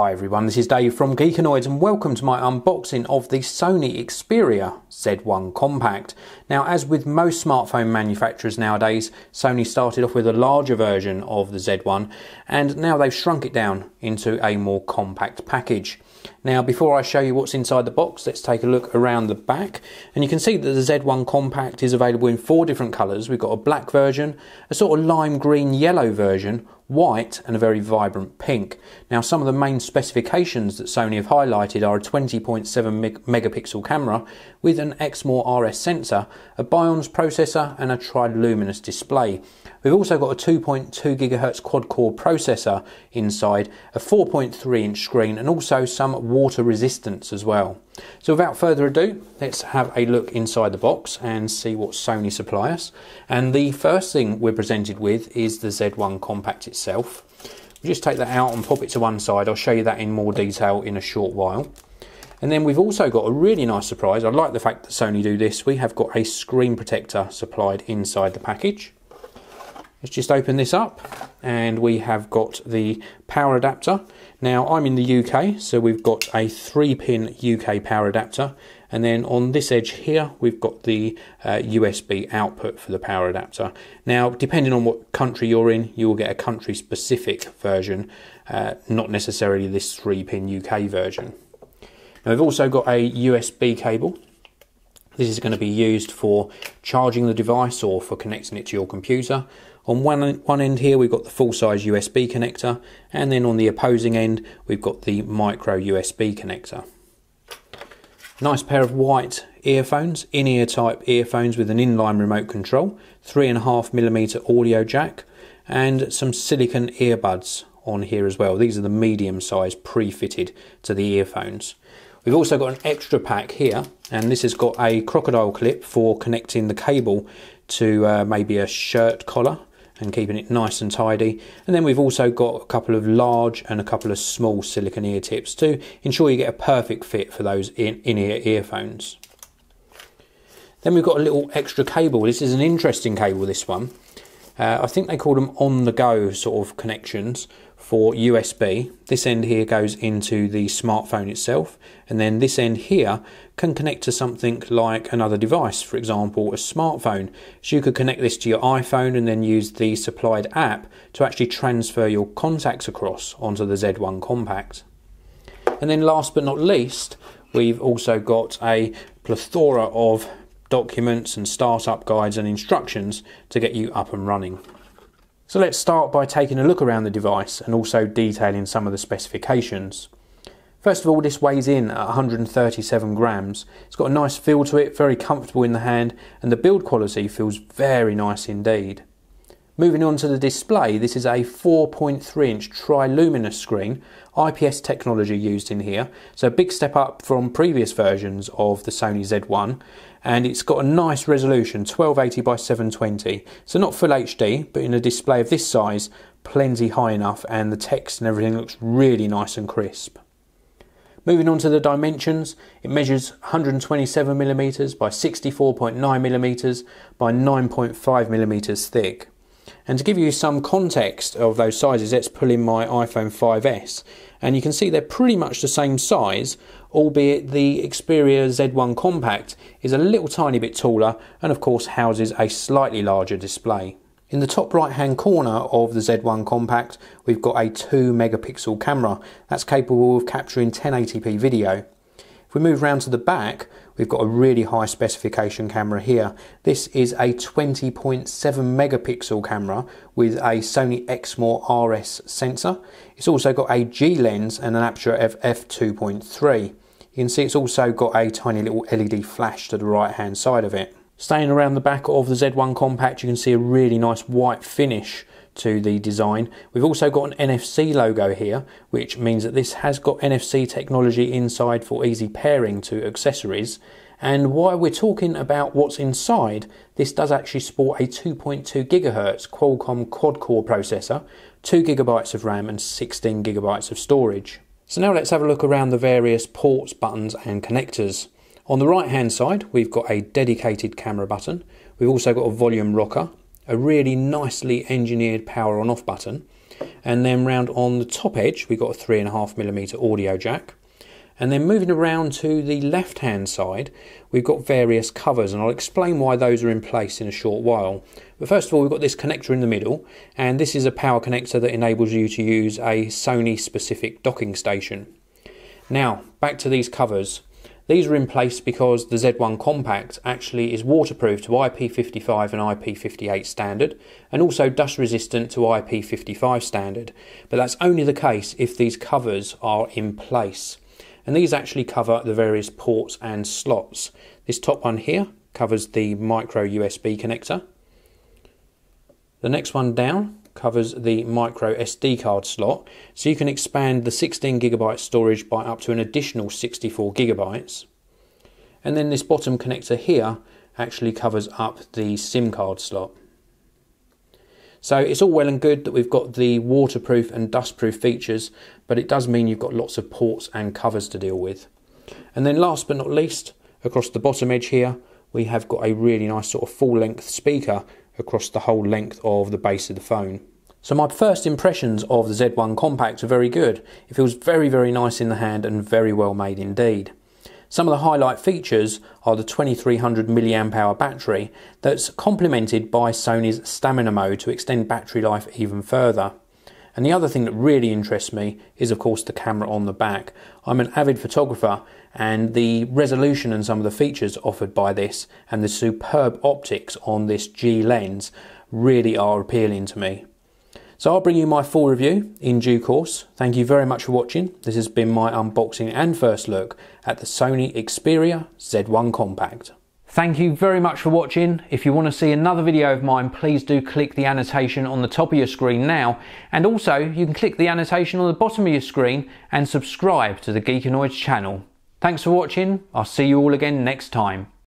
Hi everyone, this is Dave from Geekanoids and welcome to my unboxing of the Sony Xperia Z1 Compact. Now, as with most smartphone manufacturers nowadays, Sony started off with a larger version of the Z1 and now they've shrunk it down into a more compact package. Now, before I show you what's inside the box, let's take a look around the back. And you can see that the Z1 Compact is available in 4 different colours. We've got a black version, a sort of lime green yellow version, white and a very vibrant pink. Now, some of the main specifications that Sony have highlighted are a 20.7 megapixel camera with an Exmor RS sensor, a Bions processor and a triluminous display. We've also got a 2.2 GHz quad-core processor inside, a 4.3-inch screen and also some water resistance as well. So without further ado, let's have a look inside the box and see what Sony supply us. And the first thing we're presented with is the Z1 Compact itself. We'll just take that out and pop it to one side. I'll show you that in more detail in a short while. And then we've also got a really nice surprise. I like the fact that Sony do this. We have got a screen protector supplied inside the package. Let's just open this up and we have got the power adapter. Now, I'm in the UK, so we've got a 3-pin UK power adapter, and then on this edge here we've got the USB output for the power adapter. Now, depending on what country you're in, you will get a country specific version, not necessarily this 3-pin UK version. Now, we've also got a USB cable. This is going to be used for charging the device or for connecting it to your computer. On one end here we've got the full-size USB connector, and then on the opposing end we've got the micro USB connector. Nice pair of white earphones, in-ear type earphones with an inline remote control, 3.5mm audio jack and some silicone earbuds on here as well. These are the medium size pre-fitted to the earphones. We've also got an extra pack here, and this has got a crocodile clip for connecting the cable to maybe a shirt collar and keeping it nice and tidy. And then we've also got a couple of large and a couple of small silicone ear tips to ensure you get a perfect fit for those in-ear earphones. Then we've got a little extra cable. This is an interesting cable, this one. I think they call them on-the-go sort of connections for USB. This end here goes into the smartphone itself, and then this end here can connect to something like another device, for example a smartphone. So you could connect this to your iPhone and then use the supplied app to actually transfer your contacts across onto the Z1 Compact. And then last but not least, we've also got a plethora of documents and startup guides and instructions to get you up and running. So let's start by taking a look around the device and also detailing some of the specifications. First of all, this weighs in at 137 grams. It's got a nice feel to it, very comfortable in the hand, and the build quality feels very nice indeed. Moving on to the display, this is a 4.3-inch triluminous screen, IPS technology used in here, so a big step up from previous versions of the Sony Z1, and it's got a nice resolution, 1280 by 720, so not full HD, but in a display of this size, plenty high enough, and the text and everything looks really nice and crisp. Moving on to the dimensions, it measures 127mm by 64.9mm by 9.5mm thick. And to give you some context of those sizes, let's pull in my iPhone 5S, and you can see they're pretty much the same size, albeit the Xperia Z1 Compact is a little tiny bit taller and of course houses a slightly larger display. In the top right hand corner of the Z1 Compact we've got a 2 megapixel camera that's capable of capturing 1080p video. If we move round to the back, we've got a really high specification camera here. This is a 20.7 megapixel camera with a Sony Xmor RS sensor. It's also got a G lens and an aperture of f2.3. You can see it's also got a tiny little LED flash to the right hand side of it. Staying around the back of the Z1 Compact, you can see a really nice white finish to the design. We've also got an NFC logo here, which means that this has got NFC technology inside for easy pairing to accessories. And while we're talking about what's inside, this does actually sport a 2.2 GHz Qualcomm quad-core processor, 2 GB of RAM and 16 GB of storage. So now let's have a look around the various ports, buttons and connectors. On the right hand side we've got a dedicated camera button. We've also got a volume rocker, a really nicely engineered power on off button, And then round on the top edge, we've got a 3.5mm audio jack. And then moving around to the left hand side, we've got various covers, and I'll explain why those are in place in a short while. But first of all, we've got this connector in the middle, and this is a power connector that enables you to use a Sony specific docking station. Now, back to these covers. These are in place because the Z1 Compact actually is waterproof to IP55 and IP58 standard, and also dust resistant to IP55 standard. But that's only the case if these covers are in place. And these actually cover the various ports and slots. This top one here covers the micro USB connector. The next one down covers the micro SD card slot, so you can expand the 16GB storage by up to an additional 64GB. And then this bottom connector here actually covers up the SIM card slot. So it's all well and good that we've got the waterproof and dustproof features, but it does mean you've got lots of ports and covers to deal with. And then last but not least, across the bottom edge here, we have got a really nice sort of full length speaker across the whole length of the base of the phone. So my first impressions of the Z1 Compact are very good. It feels very, very nice in the hand and very well made indeed. Some of the highlight features are the 2300 mAh battery that's complemented by Sony's stamina mode to extend battery life even further. And the other thing that really interests me is of course the camera on the back. I'm an avid photographer, and the resolution and some of the features offered by this and the superb optics on this G lens really are appealing to me. So I'll bring you my full review in due course. Thank you very much for watching. This has been my unboxing and first look at the Sony Xperia Z1 Compact. Thank you very much for watching. If you want to see another video of mine, please do click the annotation on the top of your screen now. And also you can click the annotation on the bottom of your screen and subscribe to the Geekanoids channel. Thanks for watching. I'll see you all again next time.